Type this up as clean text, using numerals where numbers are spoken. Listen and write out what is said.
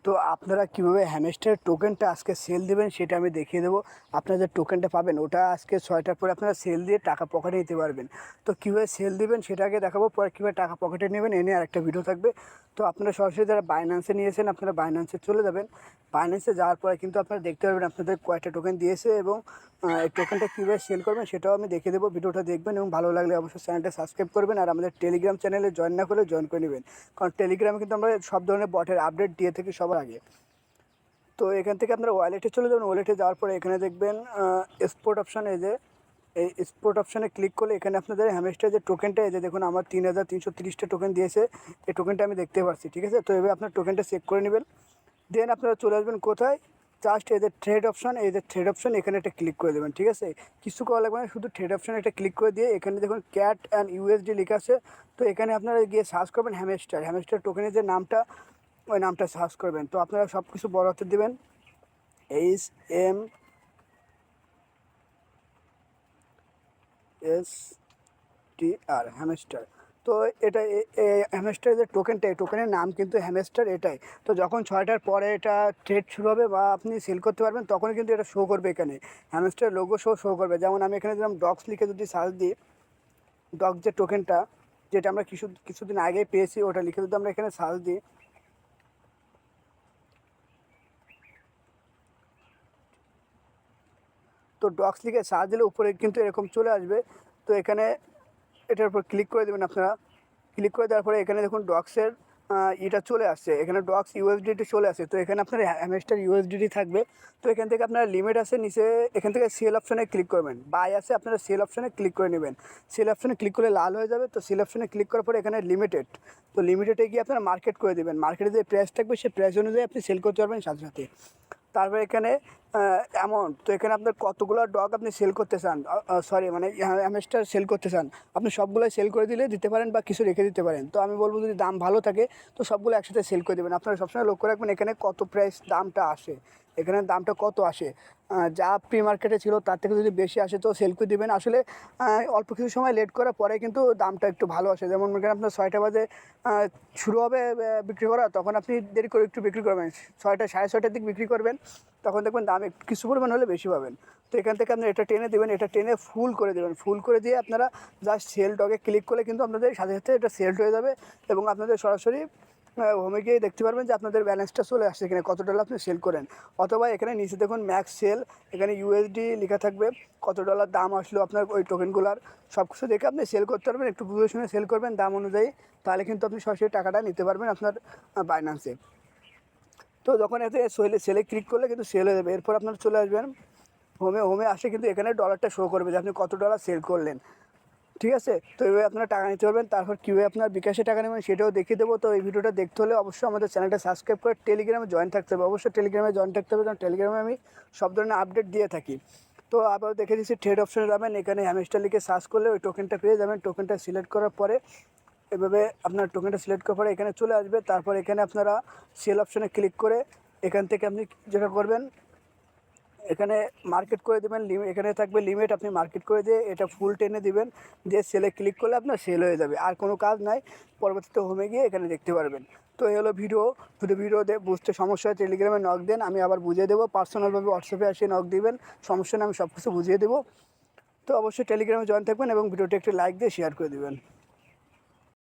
তো আপনারা কীভাবে হ্যামস্টার টোকেনটা আজকে সেল দেবেন সেটা আমি দেখিয়ে দেবো। আপনারা যে টোকেনটা পাবেন ওটা আজকে 6টার পরে আপনারা সেল দিয়ে টাকা পকেটে নিতে পারবেন। তো কীভাবে সেল দেবেন সেটা আগে দেখাবো, পরে কীভাবে টাকা পকেটে নেবেন এনে আরেকটা ভিডিও থাকবে। তো আপনারা সরাসরি যারা বাইন্যান্সে নিয়েছেন আপনারা বাইন্যান্সে চলে যাবেন। বাইন্যান্সে যাওয়ার পরে কিন্তু আপনারা দেখতে পারবেন আপনাদের কয়টা টোকেন দিয়েছে এবং এই টোকেনটা কীভাবে সেল করবেন সেটাও আমি দেখিয়ে দেবো। ভিডিওটা দেখবেন এবং ভালো লাগলে অবশ্যই চ্যানেলটা সাবস্ক্রাইব করবেন আর আমাদের টেলিগ্রাম চ্যানেলে জয়েন না করে জয়েন করে নেবেন, কারণ টেলিগ্রামে কিন্তু আমরা সব ধরনের বটের আপডেট দিয়ে থাকি সবার আগে। তো এখান থেকে আপনারা ওয়ালেটে চলে যাবেন। ওয়ালেটে যাওয়ার পরে এখানে দেখবেন এক্সপোর্ট অপশান, এই যে এই এক্সপোর্ট অপশানে ক্লিক করলে এখানে আপনাদের হ্যামস্টার যে টোকেনটা, এই যে দেখুন আমার 3330টা টোকেন দিয়েছে, এই টোকেনটা আমি দেখতে পাচ্ছি। ঠিক আছে, তো এভাবে আপনার টোকেনটা চেক করে নেবেন। দেন আপনারা চলে আসবেন কোথায়, জাস্ট এই যে ট্রেড অপশান, এই যে ট্রেড অপশান এখানে একটা ক্লিক করে দেবেন। ঠিক আছে, কিছু করা লাগবে না, শুধু ট্রেড অপশানে একটা ক্লিক করে দিয়ে এখানে দেখুন ক্যাট অ্যান্ড ইউএসডি লেখা আছে। তো এখানে আপনারা গিয়ে সার্চ করবেন হ্যামস্টার টোকেনের যে নামটা, ওই নামটা সার্চ করবেন। তো আপনারা সব কিছু বড় হাতে দেবেন, HMSTR হ্যামস্টার। তো এটা হ্যামস্টারের যে টোকেনটা, এই টোকেনের নাম কিন্তু হ্যামস্টার এটাই। তো যখন 6টার পরে এটা ট্রেড শুরু হবে বা আপনি সেল করতে পারবেন তখন কিন্তু এটা শো করবে, এখানে হ্যামস্টার লোগো শো করবে। যেমন আমি এখানে দিলাম ডক্স লিখে যদি সার্চ দিই, ডক্স যে টোকেনটা যেটা আমরা কিছুদিন আগে পেয়েছি ওটা লিখে যদি আমরা এখানে সার্চ দিই, তো ডক্স লিখে সার্চ দিলে উপরে কিন্তু এরকম চলে আসবে। তো এখানে এটার উপর ক্লিক করে দেবেন আপনারা। ক্লিক করে দেওয়ার পরে এখানে দেখুন ডক্সের এটা চলে আসছে, এখানে ডক্স ইউএসডিটি চলে আসে। তো এখানে আপনার হ্যামস্টার ইউএসডিটি থাকবে। তো এখান থেকে আপনার লিমিট আছে নিচে, এখান থেকে সেল অপশানে ক্লিক করবেন, বাই আছে আপনারা সেল অপশানে ক্লিক করে নেবেন। সেল অপশানে ক্লিক করলে লাল হয়ে যাবে। তো সেল অপশানে ক্লিক করার পরে এখানে লিমিটেড, তো লিমিটেডে গিয়ে আপনারা মার্কেট করে দেবেন। মার্কেটে যে প্রাইস থাকবে সেই প্রাইস অনুযায়ী আপনি সেল করতে পারবেন সাথে সাথে। তারপরে এখানে অ্যামাউন্ট, তো এখানে আপনার কতগুলো ডগ আপনি সেল করতে চান, সরি মানে হ্যামস্টার সেল করতে চান, আপনি সবগুলোই সেল করে দিলে দিতে পারেন বা কিছু রেখে দিতে পারেন। তো আমি বলবো যদি দাম ভালো থাকে তো সবগুলো একসাথে সেল করে দেবেন। আপনারা সবসময় লক্ষ্য রাখবেন এখানে কত প্রাইস দামটা আসে, এখানে দামটা কত আসে। যা প্রি মার্কেটে ছিল তার থেকে যদি বেশি আসে তো সেল করে দেবেন। আসলে অল্প কিছু সময় লেট করার পরে কিন্তু দামটা একটু ভালো আসে। যেমন মনে করেন আপনার 6টা বাজে শুরু হবে বিক্রি করা, তখন আপনি দেরি করে একটু বিক্রি করবেন, 6টা 6:30টার দিকে বিক্রি করবেন, তখন দেখবেন দাম একটু কিছু পরিমাণ হলে বেশি পাবেন। তো এখান থেকে আপনি এটা টেনে দেবেন, এটা টেনে ফুল করে দেবেন। ফুল করে দিয়ে আপনারা জাস্ট সেল ডগে ক্লিক করলে কিন্তু আপনাদের সাথে সাথে এটা সেলড হয়ে যাবে এবং আপনাদের সরাসরি হোমে গিয়ে দেখতে পারবেন যে আপনাদের ব্যালেন্সটা চলে আসছে কিনা, কত ডলার আপনি সেল করেন। অথবা এখানে নিচে দেখুন ম্যাক্স সেল, এখানে ইউএসডি লেখা থাকবে, কত ডলার দাম আসলো আপনার ওই টোকেনগুলোর, সব কিছু দেখে আপনি সেল করতে পারবেন। একটু বুঝে শুনে সেল করবেন দাম অনুযায়ী, তাহলে কিন্তু আপনি সরাসরি টাকাটা নিতে পারবেন আপনার বাইন্যান্সে। তো যখন এতে সেলে ক্লিক করলে কিন্তু সেল হয়ে যাবে। এরপর আপনারা চলে আসবেন হোমে আসে কিন্তু এখানে ডলারটা শো করবে যে আপনি কত ডলার সেল করলেন। ঠিক আছে, তো এইভাবে আপনারা টাকা নিতে পারবেন। তারপর কীভাবে আপনার বিকাশে টাকা নেবেন সেটাও দেখিয়ে দেবো। তো এই ভিডিওটা দেখতে হলে অবশ্যই আমাদের চ্যানেলটা সাবস্ক্রাইব করে টেলিগ্রামে জয়েন থাকতে হবে। অবশ্যই টেলিগ্রামে জয়েন থাকতে হবে, কারণ টেলিগ্রামে আমি সব ধরনের আপডেট দিয়ে থাকি। তো আবার দেখে দিচ্ছি ট্রেড অপশনে যাবেন, এখানে হ্যামস্টার লিখে সার্চ করলে ওই টোকেনটা পেয়ে যাবেন। টোকেনটা সিলেক্ট করার পরে এভাবে আপনার টোকেনটা সিলেক্ট করার পরে এখানে চলে আসবে। তারপর এখানে আপনারা সেল অপশনে ক্লিক করে এখান থেকে আপনি যেটা করবেন এখানে মার্কেট করে দেবেন। এখানে থাকবে লিমিট, আপনি মার্কেট করে দিয়ে এটা ফুল টেনে দিবেন, দিয়ে সেলে ক্লিক করলে আপনার সেল হয়ে যাবে। আর কোনো কাজ নাই, পরবর্তীতে হোমে গিয়ে এখানে দেখতে পারবেন। তো এই হলো ভিডিও। যদি ভিডিও বুঝতে সমস্যা হয় টেলিগ্রামে নক দেন, আমি আবার বুঝিয়ে দেবো। পার্সোনালভাবে হোয়াটসঅ্যাপে এসে নক দিবেন, সমস্যা নেই, আমি সব কিছু বুঝিয়ে দেবো। তো অবশ্যই টেলিগ্রামে জয়েন থাকবেন এবং ভিডিওটি একটি লাইক দিয়ে শেয়ার করে দেবেন।